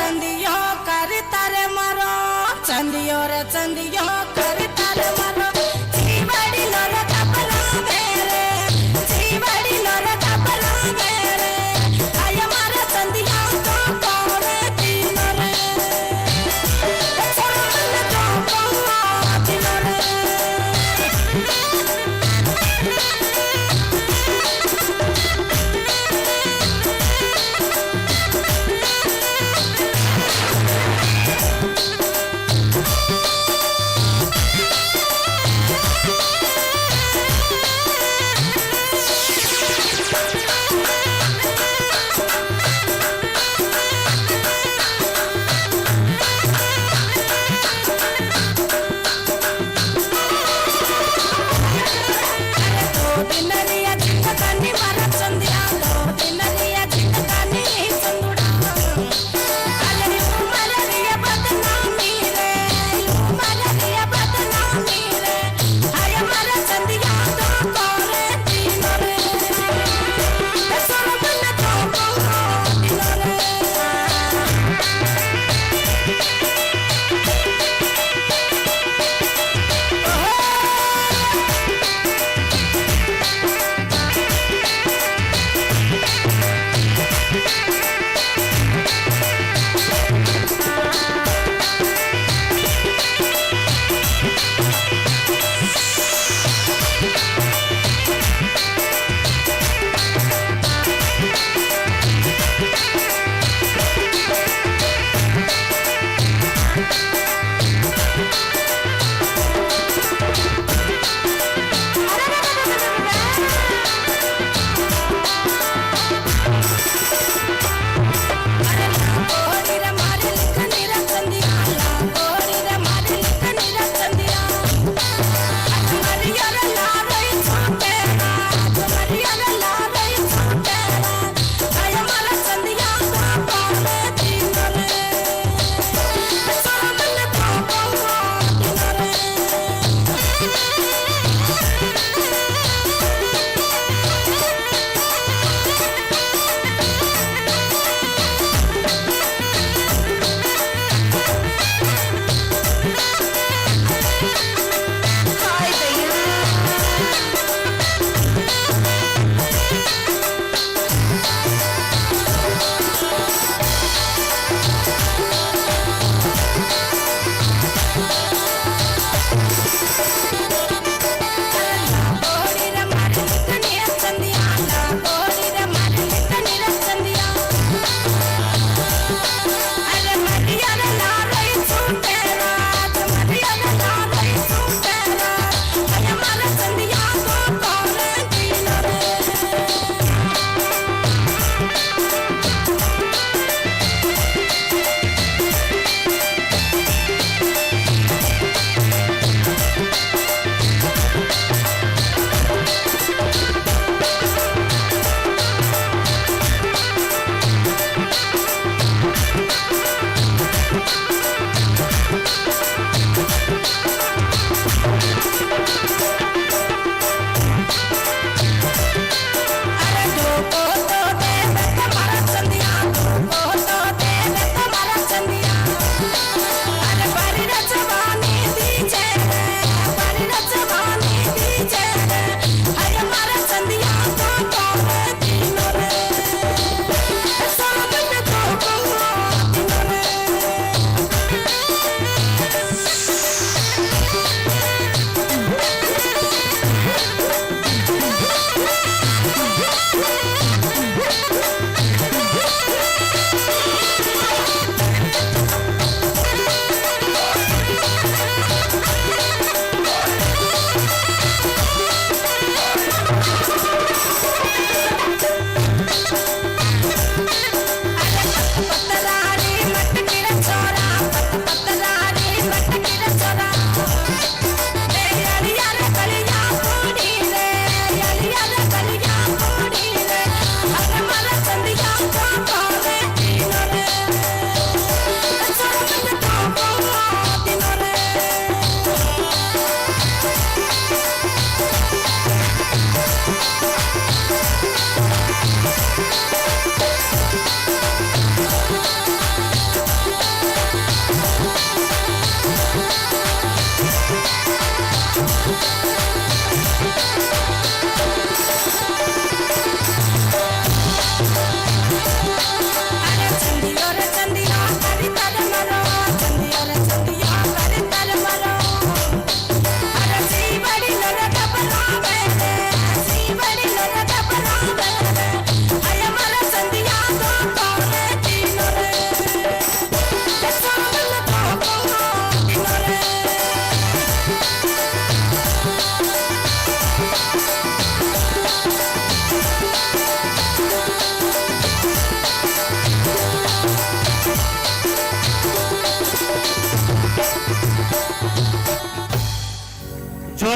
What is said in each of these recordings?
चंदियो कर तारे मारो चंदियो रे चंदियो कर तारे मारो जीवड़ी लोर कपला मेरे जीवड़ी लोर कपला मेरे आय मारा चंदिया तो कौन तीन रे छोड़ मन तो कौन तीन रे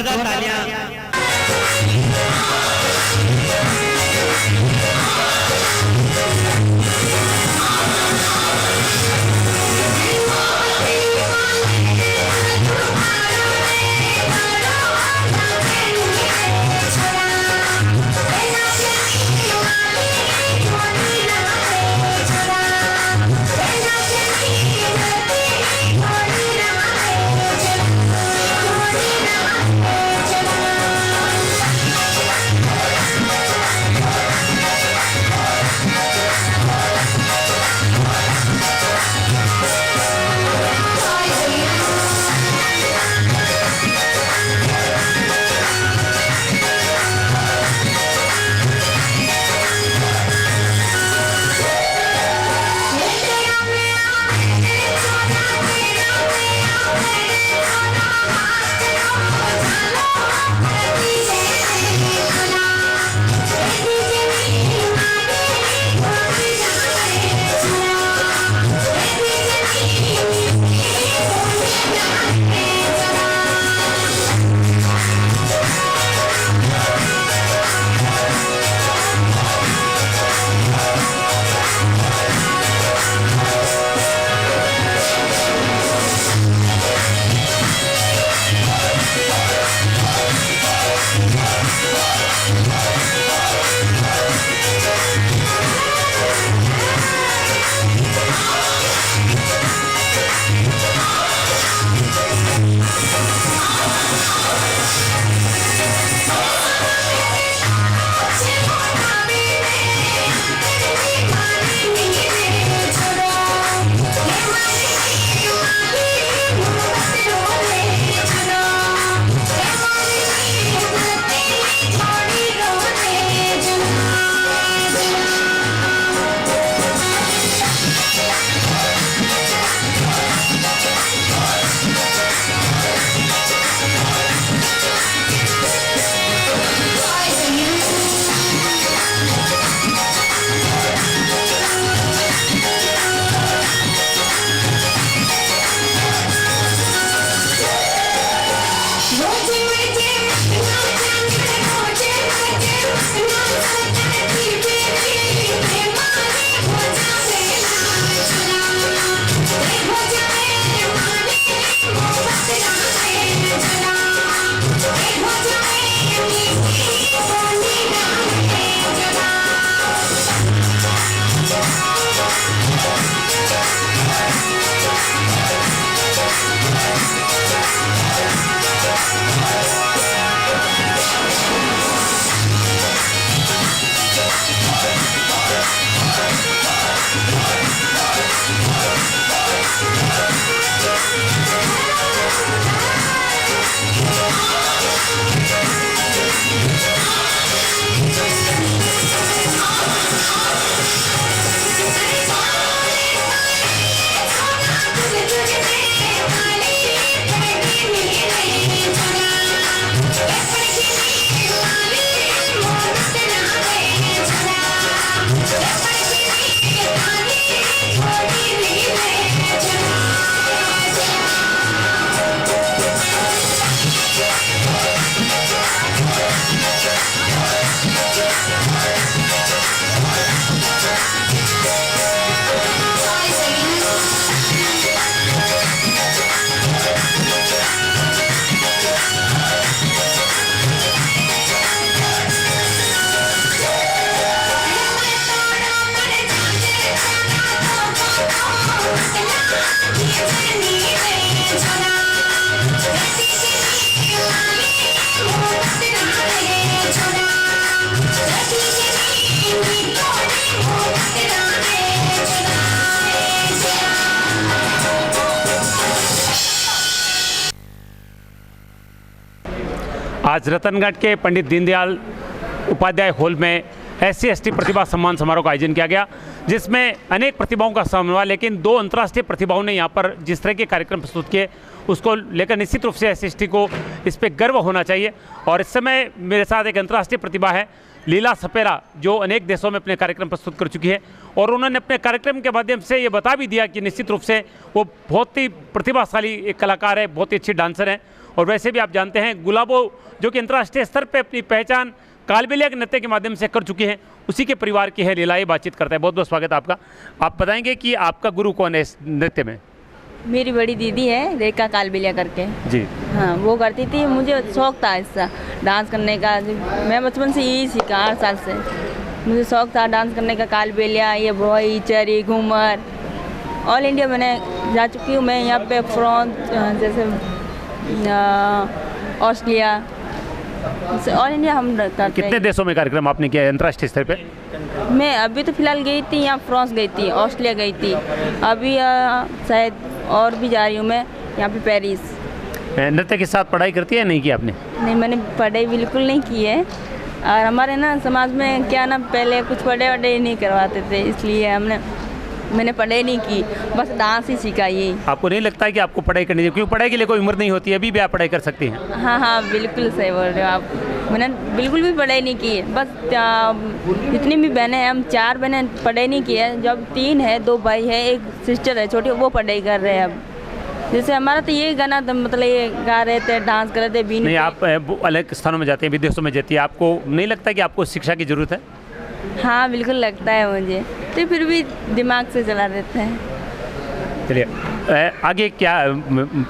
जोरदार तालियां। आज रतनगढ़ के पंडित दीनदयाल उपाध्याय हॉल में SC/ST प्रतिभा सम्मान समारोह का आयोजन किया गया, जिसमें अनेक प्रतिभाओं का सम्मान हुआ। लेकिन 2 अंतर्राष्ट्रीय प्रतिभाओं ने यहाँ पर जिस तरह के कार्यक्रम प्रस्तुत किए, उसको लेकर निश्चित रूप से SC/ST को इस पर गर्व होना चाहिए। और इस समय मेरे साथ एक अंतर्राष्ट्रीय प्रतिभा है, लीला सपेरा, जो अनेक देशों में अपने कार्यक्रम प्रस्तुत कर चुकी है। और उन्होंने अपने कार्यक्रम के माध्यम से ये बता भी दिया कि निश्चित रूप से वो बहुत ही प्रतिभाशाली एक कलाकार है, बहुत ही अच्छी डांसर हैं। और वैसे भी आप जानते हैं गुलाबो जो कि अंतर्राष्ट्रीय स्तर पर अपनी पहचान कालबेलिया के नृत्य के माध्यम से कर चुकी हैं, उसी के परिवार की है लीला। ये बातचीत करता है। बहुत बहुत स्वागत है आपका। आप बताएंगे कि आपका गुरु कौन है इस नृत्य में? मेरी बड़ी दीदी है रेखा कालबेलिया करके। जी हाँ, वो करती थी। मुझे शौक था इसका डांस करने का। मैं बचपन से यही सीखा, 8 साल से मुझे शौक था डांस करने का। कालबेलिया, ये भोई, चरी, घूमर, ऑल इंडिया मैंने जा चुकी हूँ। मैं यहाँ पे फ्रांस, जैसे ऑस्ट्रेलिया, ऑल इंडिया हम करते हैं। कितने देशों में कार्यक्रम आपने किया है अंतर्राष्ट्रीय स्तर पे? मैं अभी तो फिलहाल गई थी, यहाँ फ्रांस गई थी, ऑस्ट्रेलिया गई थी। अभी शायद और भी जा रही हूँ मैं, यहाँ पे पेरिस। नृत्य के साथ पढ़ाई करती है नहीं की आपने? नहीं, मैंने पढ़ाई बिल्कुल नहीं की है। और हमारे ना समाज में क्या ना, पहले कुछ पढ़ाई नहीं करवाते थे, इसलिए मैंने पढ़ाई नहीं की, बस डांस ही सीखा। ये आपको नहीं लगता है कि आपको पढ़ाई करनी चाहिए? क्योंकि पढ़ाई के लिए कोई उम्र नहीं होती है, अभी भी आप पढ़ाई कर सकती हैं। हाँ हाँ, बिल्कुल सही बोल रहे हो आप। मैंने बिल्कुल भी पढ़ाई नहीं की है। बस जितनी भी बहनें हैं, हम 4 बहनें पढ़ाई नहीं की है। जब 3 है, 2 भाई है, एक सिस्टर है छोटी, वो पढ़ाई कर रहे हैं अब। जैसे हमारा तो ये गाना मतलब ये गा रहे थे, डांस कर रहे थे बीन। नहीं, आप अलग स्थानों में जाते हैं, विदेशों में जाती है, आपको नहीं लगता कि आपको शिक्षा की ज़रूरत है? हाँ, बिल्कुल लगता है मुझे, तो फिर भी दिमाग से चला देते हैं। चलिए, आगे क्या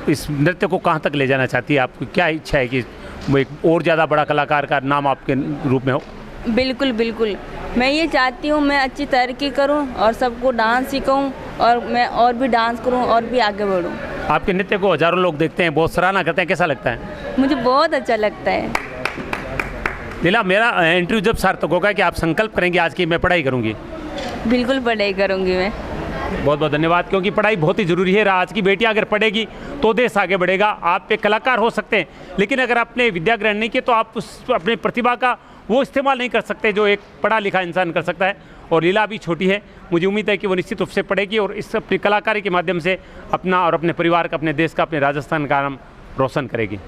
इस नृत्य को कहाँ तक ले जाना चाहती है? आपकी क्या इच्छा है कि वो एक और ज़्यादा बड़ा कलाकार का नाम आपके रूप में हो? बिल्कुल बिल्कुल, मैं ये चाहती हूँ मैं अच्छी तरक्की करूँ और सबको डांस सिखाऊँ, और मैं और भी डांस करूँ और भी आगे बढ़ूँ। आपके नृत्य को हज़ारों लोग देखते हैं, बहुत सराहना करते हैं, कैसा लगता है? मुझे बहुत अच्छा लगता है। लीला, मेरा इंटरव्यू जब सार्थक होगा कि आप संकल्प करेंगे आज की मैं पढ़ाई करूँगी? बिल्कुल पढ़ाई करूँगी मैं। बहुत बहुत धन्यवाद, क्योंकि पढ़ाई बहुत ही ज़रूरी है। आज की बेटियां अगर पढ़ेगी तो देश आगे बढ़ेगा। आप एक कलाकार हो सकते हैं, लेकिन अगर आपने विद्या ग्रहण नहीं की तो आप उस अपने प्रतिभा का वो इस्तेमाल नहीं कर सकते जो एक पढ़ा लिखा इंसान कर सकता है। और लीला अभी छोटी है, मुझे उम्मीद है कि वो निश्चित रूप से पढ़ेगी और इस अपनी कलाकारी के माध्यम से अपना और अपने परिवार का, अपने देश का, अपने राजस्थान का नाम रोशन करेगी।